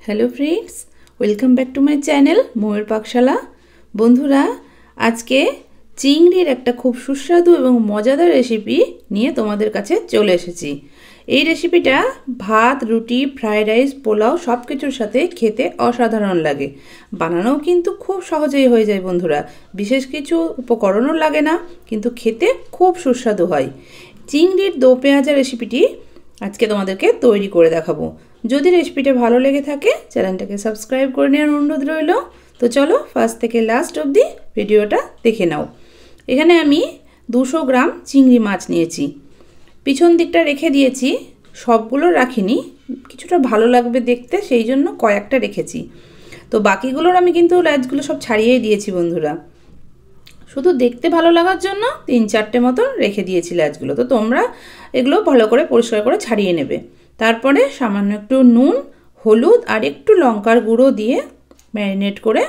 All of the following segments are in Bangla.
Hello friends welcome back to my channel Mayur Pakshala. बंधुरा आज के चिंगड़िर एक खूब सुस्वादु एवं मजादार रेसिपि निये तोमादेर काछे चले एसेछि। এই রেসিপিটা ভাত রুটি ফ্রাইড রাইস পোলাও সব কিছুর সাথে খেতে অসাধারণ লাগে। বানানোও কিন্তু খুব সহজেই হয়ে যায় বন্ধুরা, বিশেষ কিছু উপকরণও লাগে না, কিন্তু খেতে খুব সুস্বাদু হয়। চিংড়ির দো পেঁয়াজা রেসিপিটি আজকে তোমাদেরকে তৈরি করে দেখাবো। যদি রেসিপিটা ভালো লেগে থাকে চ্যানেলটাকে সাবস্ক্রাইব করে নেওয়ার অনুরোধ রইল। তো চলো ফার্স্ট থেকে লাস্ট অবধি ভিডিওটা দেখে নাও। এখানে আমি 200 গ্রাম চিংড়ি মাছ নিয়েছি। পিছন দিকটা রেখে দিয়েছি, সবগুলো রাখিনি, কিছুটা ভালো লাগবে দেখতে সেই জন্য কয়েকটা রেখেছি। তো বাকিগুলোর আমি কিন্তু লেজগুলো সব ছাড়িয়েই দিয়েছি বন্ধুরা, শুধু দেখতে ভালো লাগার জন্য 3-4টে মতন রেখে দিয়েছি লেজগুলো। তো তোমরা এগুলো ভালো করে পরিষ্কার করে ছাড়িয়ে নেবে। তারপরে সামান্য একটু নুন হলুদ আর একটু লঙ্কার গুঁড়ো দিয়ে ম্যারিনেট করে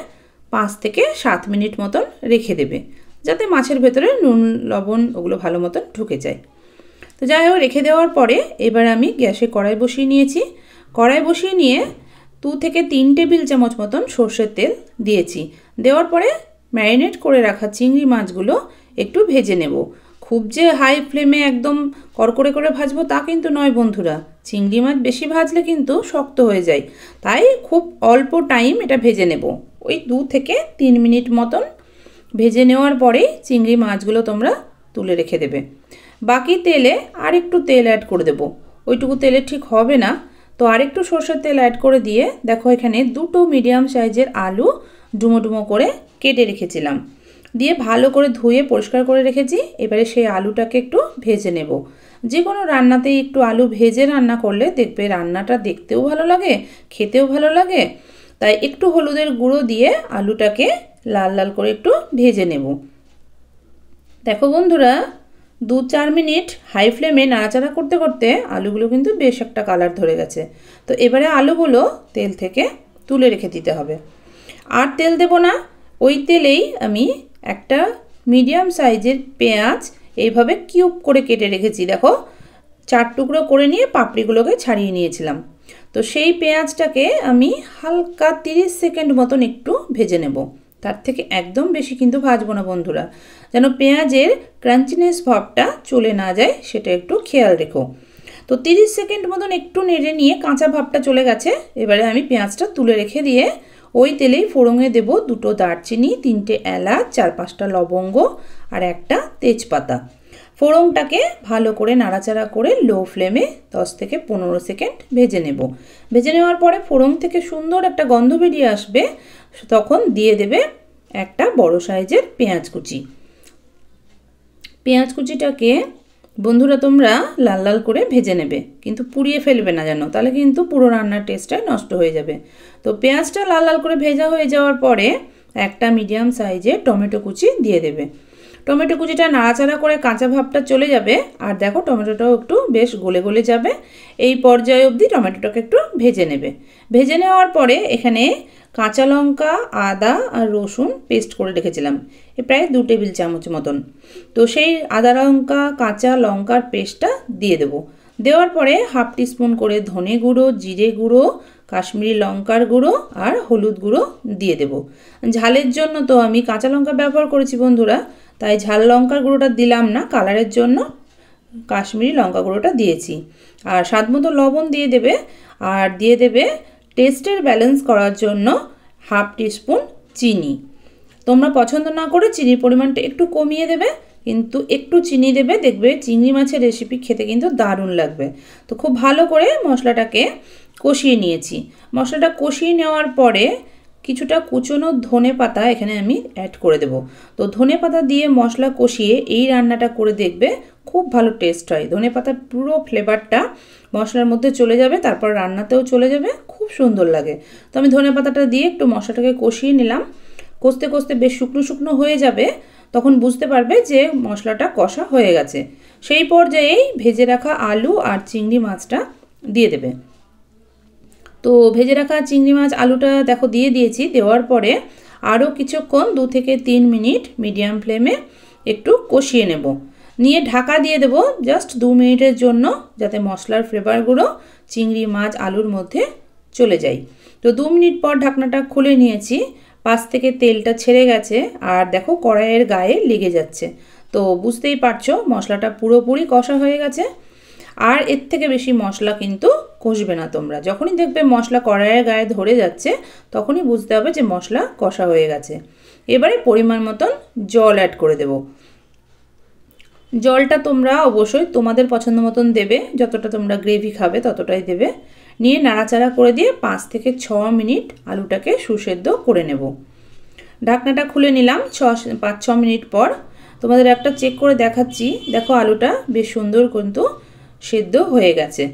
5 থেকে 7 মিনিট মতন রেখে দেবে, যাতে মাছের ভেতরে নুন লবণ ওগুলো ভালো মতন ঢুকে যায়। তো যাই হোক রেখে দেওয়ার পরে এবার আমি গ্যাসে কড়াই বসিয়ে নিয়েছি। কড়াই বসিয়ে নিয়ে 2 থেকে 3 টেবিল চামচ মতন সর্ষের তেল দিয়েছি। দেওয়ার পরে ম্যারিনেট করে রাখা চিংড়ি মাছগুলো একটু ভেজে নেব। খুব যে হাই ফ্লেমে একদম কড়কড়ে করে ভাজবো তা কিন্তু নয় বন্ধুরা, চিংড়ি মাছ বেশি ভাজলে কিন্তু শক্ত হয়ে যায়, তাই খুব অল্প টাইম এটা ভেজে নেব। ওই 2 থেকে 3 মিনিট মতন ভেজে নেওয়ার পরেই চিংড়ি মাছগুলো তোমরা তুলে রেখে দেবে। বাকি তেলে আর একটু তেল অ্যাড করে দেব, ওইটুকু তেলে ঠিক হবে না, তো আরেকটু সরষের তেল অ্যাড করে দিয়ে দেখো এখানে 2টো মিডিয়াম সাইজের আলু ডুমো ডুমো করে কেটে রেখেছিলাম, দিয়ে ভালো করে ধুয়ে পরিষ্কার করে রেখেছি। এবারে সেই আলুটাকে একটু ভেজে নেব। যে কোনো রান্নাতেই একটু আলু ভেজে রান্না করলে দেখবে রান্নাটা দেখতেও ভালো লাগে খেতেও ভালো লাগে। তাই একটু হলুদের গুঁড়ো দিয়ে আলুটাকে লাল লাল করে একটু ভেজে নেব। দেখো বন্ধুরা 2-4 মিনিট হাই ফ্লেমে নাড়াচাড়া করতে করতে আলুগুলো কিন্তু বেশ একটা কালার ধরে গেছে। তো এবারে আলুগুলো তেল থেকে তুলে রেখে দিতে হবে। আর তেল দেব না, ওই তেলেই আমি একটা মিডিয়াম সাইজের পেঁয়াজ এইভাবে কিউব করে কেটে রেখেছি। দেখো 4 টুকরো করে নিয়ে পাপড়িগুলোকে ছাড়িয়ে নিয়েছিলাম। তো সেই পেঁয়াজটাকে আমি হালকা 30 সেকেন্ড মতন একটু ভেজে নেব, তার থেকে একদম বেশি কিন্তু ভাজবো না বন্ধুরা, যেন পেঁয়াজের ক্রাঞ্চিনেস ভাবটা চলে না যায় সেটা একটু খেয়াল রেখো। তো 30 সেকেন্ড মতন একটু নেড়ে নিয়ে কাঁচা ভাবটা চলে গেছে। এবারে আমি পেঁয়াজটা তুলে রেখে দিয়ে ওই তেলেই ফোড়নে দেব 2টো দারচিনি 3টে এলাচ 4-5টা লবঙ্গ আর একটা তেজপাতা। ফোড়নটাকে ভালো করে নাড়াচাড়া করে লো ফ্লেমে 10 থেকে 15 সেকেন্ড ভেজে নেব। ভেজে নেওয়ার পরে ফোড়ন থেকে সুন্দর একটা গন্ধ বেরিয়ে আসবে, তখন দিয়ে দেবে একটা বড় সাইজের পেঁয়াজ কুচি। পেঁয়াজ কুচিটাকে বন্ধুরা তোমরা লাল লাল করে ভেজে নেবে, কিন্তু পুড়িয়ে ফেলবে না যেন, তাহলে কিন্তু পুরো রান্নার টেস্টটা নষ্ট হয়ে যাবে। তো পেঁয়াজটা লাল লাল করে ভেজা হয়ে যাওয়ার পরে একটা মিডিয়াম সাইজের টমেটো কুচি দিয়ে দেবে। টমেটো কুচিটা নাড়াচাড়া করে কাঁচা ভাবটা চলে যাবে, আর দেখো টমেটোটাও একটু বেশ গলে গলে যাবে। এই পর্যায়ে অবধি টমেটোটাকে একটু ভেজে নেবে। ভেজে নেওয়ার পরে এখানে কাঁচা লঙ্কা আদা আর রসুন পেস্ট করে রেখেছিলাম, প্রায় 2 টেবিল চামচ মতন। তো সেই আদা লঙ্কা কাঁচা লঙ্কার পেস্টটা দিয়ে দেবো। দেওয়ার পরে 1/2 টিস্পুন করে ধনে গুঁড়ো জিরে গুঁড়ো কাশ্মীরি লঙ্কার গুঁড়ো আর হলুদ গুঁড়ো দিয়ে দেব। ঝালের জন্য তো আমি কাঁচা লঙ্কা ব্যবহার করেছি বন্ধুরা, তাই ঝাল লঙ্কার গুঁড়োটা দিলাম না, কালারের জন্য কাশ্মীরি লঙ্কা গুঁড়োটা দিয়েছি। আর স্বাদমতো লবণ দিয়ে দেবে, আর দিয়ে দেবে টেস্টের ব্যালেন্স করার জন্য 1/2 টিস্পুন চিনি। তোমরা পছন্দ না করে চিনির পরিমাণটা একটু কমিয়ে দেবে, কিন্তু একটু চিনি দেবে, দেখবে চিংড়ি মাছের রেসিপি খেতে কিন্তু দারুণ লাগবে। তো খুব ভালো করে মশলাটাকে কষিয়ে নিয়েছি। মশলাটা কষিয়ে নেওয়ার পরে কিছুটা কুচনো ধনে পাতা এখানে আমি অ্যাড করে দেব। তো ধনে পাতা দিয়ে মশলা কষিয়ে এই রান্নাটা করে দেখবে খুব ভালো টেস্ট হয়। ধনে পাতার পুরো ফ্লেভারটা মশলার মধ্যে চলে যাবে, তারপর রান্নাতেও চলে যাবে, খুব সুন্দর লাগে। তো আমি ধনে পাতাটা দিয়ে একটু মশলাটাকে কষিয়ে নিলাম। কষতে কষতে বেশ শুকনো শুকনো হয়ে যাবে, তখন বুঝতে পারবে যে মশলাটা কষা হয়ে গেছে। সেই পর্যায়েই ভেজে রাখা আলু আর চিংড়ি মাছটা দিয়ে দেবে। তো ভেজে রাখা চিংড়ি মাছ আলুটা দেখো দিয়ে দিয়েছি। দেওয়ার পরে আরও কিছুক্ষণ 2 থেকে 3 মিনিট মিডিয়াম ফ্লেমে একটু কষিয়ে নেব। নিয়ে ঢাকা দিয়ে দেব জাস্ট 2 মিনিটের জন্য, যাতে মশলার ফ্লেভারগুলো চিংড়ি মাছ আলুর মধ্যে চলে যায়। তো তো 2 মিনিট পর ঢাকনাটা খুলে নিয়েছি। পাশ থেকে তেলটা ছেড়ে গেছে আর দেখো কড়াইয়ের গায়ে লেগে যাচ্ছে। তো বুঝতেই পারছো মশলাটা পুরোপুরি কষা হয়ে গেছে। আর এর থেকে বেশি মশলা কিন্তু কষবে না তোমরা। যখনই দেখবে মশলা কড়াইয়ের গায়ে ধরে যাচ্ছে তখনই বুঝতে হবে যে মশলা কষা হয়ে গেছে। এবারে পরিমাণ মতন জল অ্যাড করে দেব। জলটা তোমরা অবশ্যই তোমাদের পছন্দ মতন দেবে, যতটা তোমরা গ্রেভি খাবে ততটাই দেবে। নিয়ে নাড়াচাড়া করে দিয়ে 5 থেকে 6 মিনিট আলুটাকে সুসেদ্ধ করে নেব। ঢাকনাটা খুলে নিলাম 5-6 মিনিট পর। তোমাদের একটা চেক করে দেখাচ্ছি। দেখো আলুটা বেশ সুন্দর কিন্তু সেদ্ধ হয়ে গেছে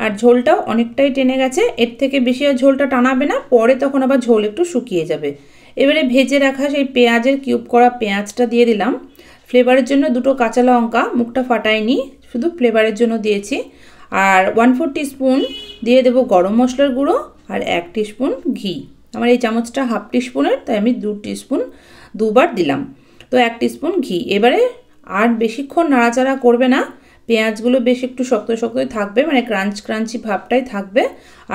আর ঝোলটাও অনেকটাই টেনে গেছে। এর থেকে বেশি আর ঝোলটা টানাবে না, পরে তখন আবার ঝোল একটু শুকিয়ে যাবে। এবারে ভেজে রাখা সেই পেঁয়াজের কিউব করা পেঁয়াজটা দিয়ে দিলাম। ফ্লেভারের জন্য 2টো কাঁচা লঙ্কা মুখটা ফাটাইনি, শুধু ফ্লেভারের জন্য দিয়েছি। আর 1/4 টিস্পুন দিয়ে দেবো গরম মশলার গুঁড়ো আর 1 টিস্পুন ঘি। আমার এই চামচটা 1/2 টিস্পুনের, তাই আমি 2 টিস্পুন দুবার দিলাম। তো 1 টিস্পুন ঘি। এবারে আর বেশিক্ষণ নাড়াচাড়া করবে না, পেঁয়াজগুলো বেশ একটু শক্ত শক্তই থাকবে, মানে ক্রাঞ্চি ভাবটাই থাকবে।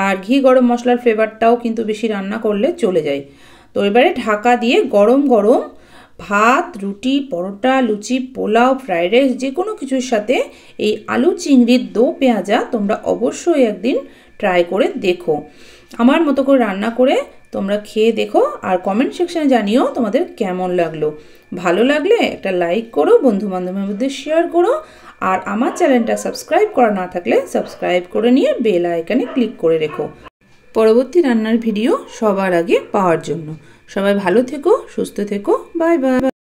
আর ঘি গরম মশলার ফ্লেভারটাও কিন্তু বেশি রান্না করলে চলে যায়। তো এবারে ঢাকা দিয়ে গরম গরম ভাত, রুটি, পরোটা, লুচি, পোলাও, ফ্রাইড রাইস যে কোনো কিছুর সাথে এই আলু চিংড়ির দো পেঁয়াজা তোমরা অবশ্যই একদিন ট্রাই করে দেখো। আমার মতো করে রান্না করে তোমরা খেয়ে দেখো আর কমেন্ট সেকশানে জানিও তোমাদের কেমন লাগলো। ভালো লাগলে একটা লাইক করো, বন্ধুবান্ধবের মধ্যে শেয়ার করো। আর আমার চ্যানেলটা সাবস্ক্রাইব করা না থাকলে সাবস্ক্রাইব করে নিয়ে বেল আইকনে ক্লিক করে রেখো পরবর্তী রান্নার ভিডিও সবার আগে পাওয়ার জন্য। সবাই ভালো থেকো, সুস্থ থেকো। Bye bye.